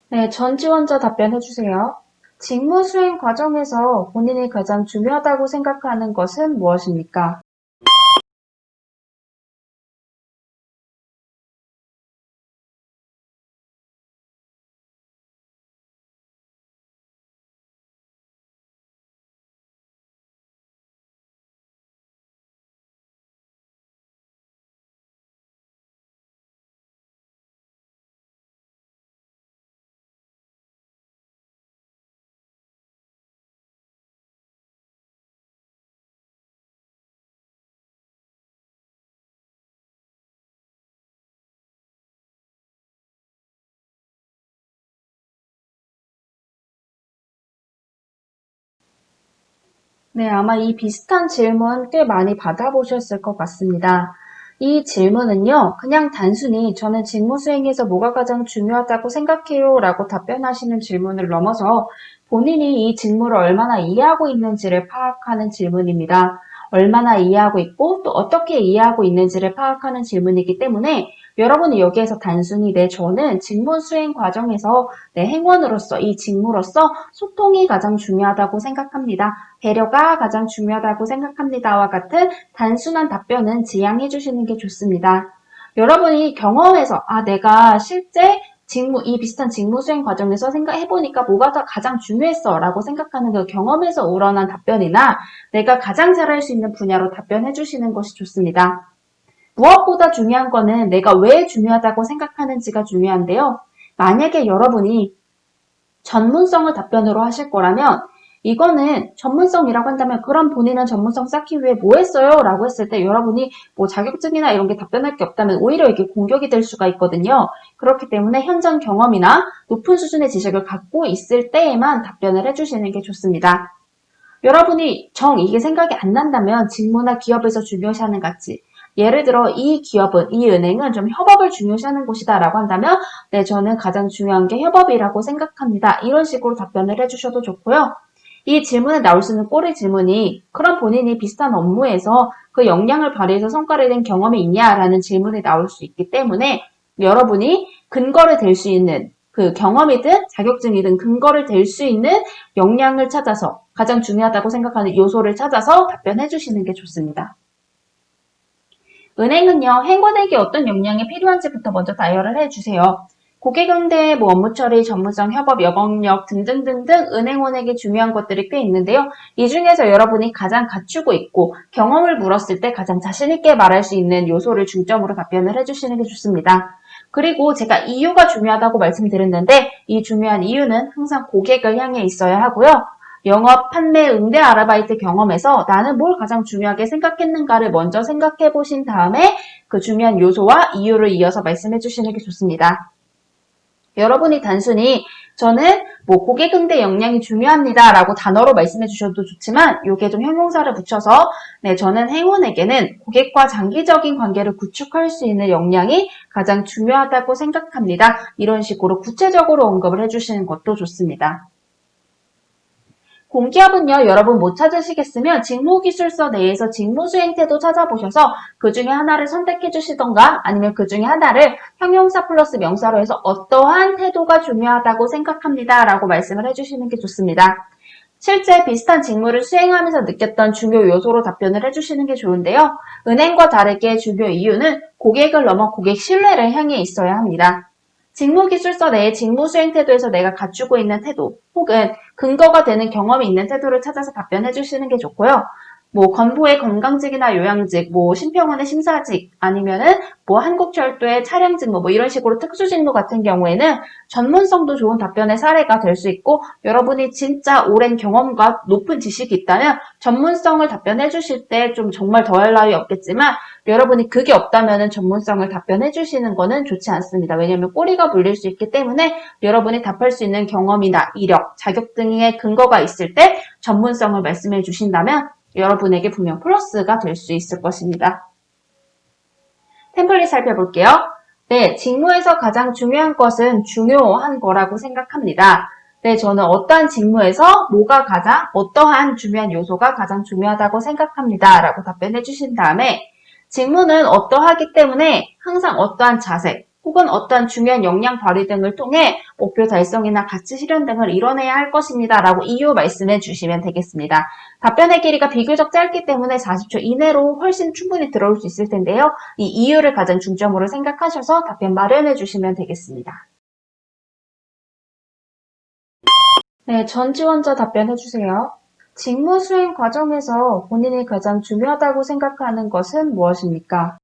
네, 전 지원자 답변해 주세요. 직무 수행 과정에서 본인이 가장 중요하다고 생각하는 것은 무엇입니까? 네, 아마 이 비슷한 질문 꽤 많이 받아보셨을 것 같습니다. 이 질문은요, 그냥 단순히 저는 직무 수행에서 뭐가 가장 중요하다고 생각해요 라고 답변하시는 질문을 넘어서 본인이 이 직무를 얼마나 이해하고 있는지를 파악하는 질문입니다. 얼마나 이해하고 있고 또 어떻게 이해하고 있는지를 파악하는 질문이기 때문에 여러분이 여기에서 단순히 저는 직무 수행 과정에서 내 행원으로서 이 직무로서 소통이 가장 중요하다고 생각합니다. 배려가 가장 중요하다고 생각합니다와 같은 단순한 답변은 지양해 주시는 게 좋습니다. 여러분이 경험해서 내가 실제 이 비슷한 직무 수행 과정에서 생각해보니까 뭐가 더 가장 중요했어 라고 생각하는 그 경험에서 우러난 답변이나 내가 가장 잘할 수 있는 분야로 답변해 주시는 것이 좋습니다. 무엇보다 중요한 거는 내가 왜 중요하다고 생각하는지가 중요한데요. 만약에 여러분이 전문성을 답변으로 하실 거라면 이거는 전문성이라고 한다면 그럼 본인은 전문성 쌓기 위해 뭐 했어요? 라고 했을 때 여러분이 뭐 자격증이나 이런 게 답변할 게 없다면 오히려 이게 공격이 될 수가 있거든요. 그렇기 때문에 현장 경험이나 높은 수준의 지식을 갖고 있을 때에만 답변을 해주시는 게 좋습니다. 여러분이 이게 생각이 안 난다면 직무나 기업에서 중요시하는 가치. 예를 들어 이 기업은, 이 은행은 좀 협업을 중요시하는 곳이다 라고 한다면 네, 저는 가장 중요한 게 협업이라고 생각합니다. 이런 식으로 답변을 해주셔도 좋고요. 이 질문에 나올 수 있는 꼬리 질문이 그럼 본인이 비슷한 업무에서 그 역량을 발휘해서 성과를 낸 경험이 있냐라는 질문이 나올 수 있기 때문에 여러분이 근거를 댈 수 있는 그 경험이든 자격증이든 근거를 댈 수 있는 역량을 찾아서 가장 중요하다고 생각하는 요소를 찾아서 답변해 주시는 게 좋습니다. 은행은요, 행원에게 어떤 역량이 필요한지부터 먼저 다이얼을 해주세요. 고객 응대, 업무 처리, 전문성, 협업, 영업력 등등등등 은행원에게 중요한 것들이 꽤 있는데요. 이 중에서 여러분이 가장 갖추고 있고 경험을 물었을 때 가장 자신있게 말할 수 있는 요소를 중점으로 답변을 해주시는 게 좋습니다. 그리고 제가 이유가 중요하다고 말씀드렸는데 이 중요한 이유는 항상 고객을 향해 있어야 하고요. 영업, 판매, 응대, 아르바이트 경험에서 나는 뭘 가장 중요하게 생각했는가를 먼저 생각해 보신 다음에 그 중요한 요소와 이유를 이어서 말씀해 주시는 게 좋습니다. 여러분이 단순히 저는 고객 응대 역량이 중요합니다 라고 단어로 말씀해 주셔도 좋지만 이게 좀 형용사를 붙여서 저는 행운에게는 고객과 장기적인 관계를 구축할 수 있는 역량이 가장 중요하다고 생각합니다. 이런 식으로 구체적으로 언급을 해주시는 것도 좋습니다. 공기업은요, 여러분 못 찾으시겠으면 직무기술서 내에서 직무수행태도 찾아보셔서 그 중에 하나를 선택해 주시던가 아니면 그 중에 하나를 형용사 플러스 명사로 해서 어떠한 태도가 중요하다고 생각합니다 라고 말씀을 해주시는 게 좋습니다. 실제 비슷한 직무를 수행하면서 느꼈던 중요 요소로 답변을 해주시는 게 좋은데요. 은행과 다르게 중요 이유는 고객을 넘어 고객 신뢰를 향해 있어야 합니다. 직무기술서 내의 직무수행 태도에서 내가 갖추고 있는 태도 혹은 근거가 되는 경험이 있는 태도를 찾아서 답변해 주시는 게 좋고요. 건보의 건강직이나 요양직, 심평원의 심사직, 아니면은 한국철도의 차량직, 이런 식으로 특수직무 같은 경우에는 전문성도 좋은 답변의 사례가 될 수 있고, 여러분이 진짜 오랜 경험과 높은 지식이 있다면 전문성을 답변해 주실 때 좀 정말 더할 나위 없겠지만, 여러분이 그게 없다면은 전문성을 답변해 주시는 거는 좋지 않습니다. 왜냐하면 꼬리가 물릴 수 있기 때문에 여러분이 답할 수 있는 경험이나 이력, 자격 등의 근거가 있을 때 전문성을 말씀해 주신다면 여러분에게 분명 플러스가 될 수 있을 것입니다. 템플릿 살펴볼게요. 네, 직무에서 가장 중요한 것은 중요한 거라고 생각합니다. 네, 저는 어떠한 직무에서 어떠한 중요한 요소가 가장 중요하다고 생각합니다. 라고 답변해 주신 다음에 직무는 어떠하기 때문에 항상 어떠한 자세 혹은 어떤 중요한 역량 발휘 등을 통해 목표 달성이나 가치 실현 등을 이뤄내야 할 것입니다. 라고 이유 말씀해 주시면 되겠습니다. 답변의 길이가 비교적 짧기 때문에 40초 이내로 훨씬 충분히 들어올 수 있을 텐데요. 이 이유를 가장 중점으로 생각하셔서 답변 마련해 주시면 되겠습니다. 네, 전 지원자 답변해 주세요. 직무 수행 과정에서 본인이 가장 중요하다고 생각하는 것은 무엇입니까?